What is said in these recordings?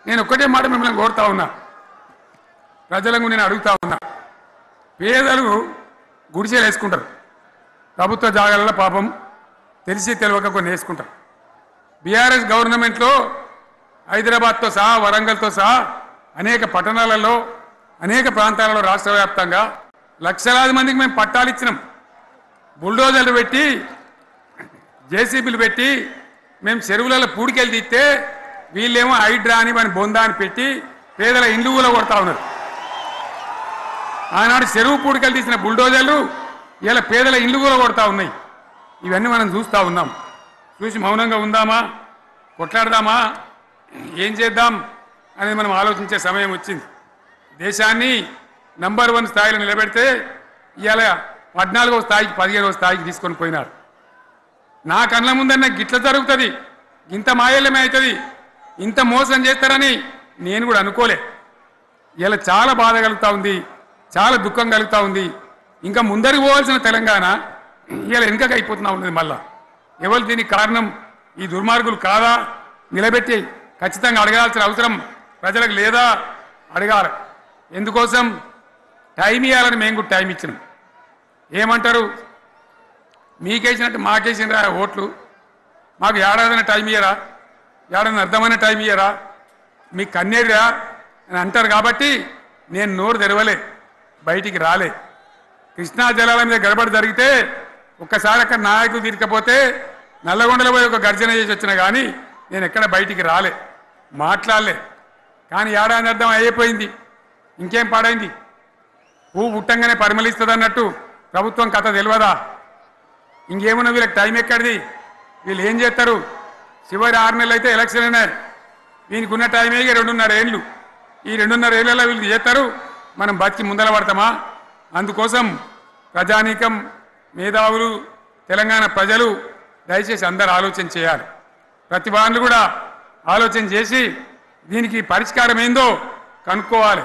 నేను ఒక్కటే మాట మిమ్మల్ని కోరుతా ఉన్నా, ప్రజలకు నేను అడుగుతా ఉన్నా. పేదలు గుడిసెలు వేసుకుంటారు, ప్రభుత్వ జాగాలలో పాపం తెలిసి తెలియక కొన్ని వేసుకుంటారు. బీఆర్ఎస్ గవర్నమెంట్లో హైదరాబాద్తో సహా వరంగల్తో సహా అనేక పట్టణాలలో అనేక ప్రాంతాలలో రాష్ట్ర వ్యాప్తంగా లక్షలాది మందికి మేము పట్టాలు ఇచ్చినాం. బుల్డోజర్లు పెట్టి జేసీబీలు పెట్టి మేము చెరువులలో పూడికెళ్ళి తీస్తే వీళ్ళేమో హైడ్రా అని మన బొందా అని పెట్టి పేదల ఇండ్లు కూడా కొడతా ఉన్నారు. ఆనాడు చెరువు పూడికెళ్ళి తీసిన బుల్డోజర్లు ఇలా పేదల ఇండ్లు కూడా కొడతా ఉన్నాయి. ఇవన్నీ మనం చూస్తూ ఉన్నాం. చూసి మౌనంగా ఉందామా, కొట్లాడదామా, ఏం చేద్దాం అనేది మనం ఆలోచించే సమయం వచ్చింది. దేశాన్ని నంబర్ 1 స్థాయిలో నిలబెడితే ఇవాళ 14వ స్థాయికి 15వ స్థాయికి తీసుకొని పోయినారు. నా కళ్ళ ముందన్న గిట్ల జరుగుతుంది, ఇంత మాయల్యమే అవుతుంది, ఇంత మోసం చేస్తారని నేను కూడా అనుకోలే. ఇలా చాలా బాధ కలుగుతూ ఉంది, చాలా దుఃఖం కలుగుతూ ఉంది. ఇంకా ముందరికి పోవాల్సిన తెలంగాణ ఇలా వెనుకగా అయిపోతున్నా ఉన్నది. మళ్ళా ఎవరు దీనికి కారణం? ఈ దుర్మార్గులు కాదా? నిలబెట్టి ఖచ్చితంగా అడగాల్సిన అవసరం ప్రజలకు లేదా? అడగాలి. ఎందుకోసం? టైం ఇవ్వాలని మేము కూడా టైం ఇచ్చినాం. ఏమంటారు? మీకేసినట్టు మాకేసిన ఓట్లు, మాకు ఏడాదైనా టైం ఇయ్యరా, ఏడాది అర్థమైన టైం ఇయ్యరా, మీకు కన్నేరురా అని అంటారు. కాబట్టి నేను నోరు తెరవలే, బయటికి రాలే. కృష్ణా జలాల మీద గడబడి జరిగితే ఒక్కసారి అక్కడ నాయకులు తీరకపోతే నల్లగొండలో పోయి ఒక గర్జన చేసి వచ్చినా కానీ నేను ఎక్కడ బయటికి రాలే, మాట్లాడలే. కానీ ఏడాది అర్థం అయిపోయింది, ఇంకేం పాడైంది? పువ్వు పుట్టంగానే పరిమళిస్తుంది అన్నట్టు ప్రభుత్వం కథ తెలియదా? ఇంకేమున్నా వీళ్ళకి టైం ఎక్కడిది? వీళ్ళు ఏం చేస్తారు? చివరి 6 నెలలు అయితే ఎలక్షన్ అయినాయి. వీనికి ఉన్న టైం 2.5 ఏళ్ళు. ఈ 2.5 ఏళ్ళలో వీళ్ళు చేస్తారు, మనం బతికి ముందల పడతామా? అందుకోసం ప్రజానీకం, మేధావులు, తెలంగాణ ప్రజలు దయచేసి అందరూ ఆలోచన చేయాలి. ప్రతి వాళ్ళు కూడా ఆలోచన చేసి దీనికి పరిష్కారం ఏందో కనుక్కోవాలి.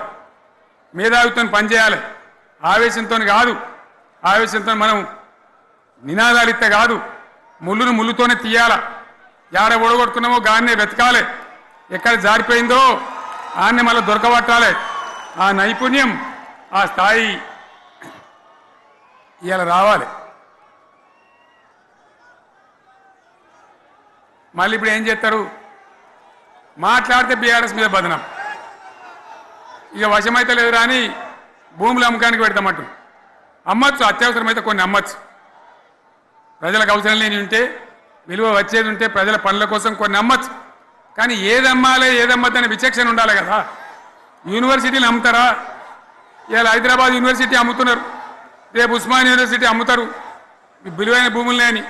మేధావితో పనిచేయాలి, ఆవేశంతో కాదు. ఆవేశంతో మనం నినాదాలు ఇస్తే కాదు, ముళ్ళును ముళ్ళుతోనే తీయాల. యాడ ఒడగొట్టుకున్నామో గాన్నే వెతకాలి, ఎక్కడ జారిపోయిందో ఆన్నే మళ్ళీ దొరకబట్టాలి. ఆ నైపుణ్యం, ఆ స్థాయి ఇవాళ రావాలి. మళ్ళీ ఇప్పుడు ఏం చేస్తారు? మాట్లాడితే బీఆర్ఎస్ మీద బదనం, ఇక వశమైతే లేదు రాని భూములు అమ్మకానికి పెడతామంటూ. అమ్మచ్చు, అత్యవసరమైతే కొన్ని అమ్మచ్చు. ప్రజలకు అవసరం లేని ఉంటే, విలువ వచ్చేది ఉంటే, ప్రజల పనుల కోసం కొన్ని అమ్మచ్చు. కానీ ఏదమ్మాలి ఏదమ్మద్దని విచక్షణ ఉండాలి కదా. యూనివర్సిటీలు అమ్ముతారా? ఇవాళ హైదరాబాద్ యూనివర్సిటీ అమ్ముతున్నారు, రేపు ఉస్మాన్ యూనివర్సిటీ అమ్ముతారు. విలువైన భూములు అని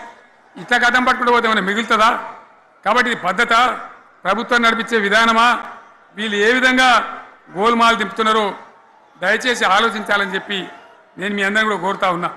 ఇట్లా కథం పట్టుకుంటూ పోతే ఏమైనా మిగులుతుందా? కాబట్టి ఇది పద్ధత, ప్రభుత్వం నడిపించే విధానమా? వీళ్ళు ఏ విధంగా గోల్మాలు దింపుతున్నారో దయచేసి ఆలోచించాలని చెప్పి నేను మీ అందరిని కూడా కోరుతా ఉన్నా.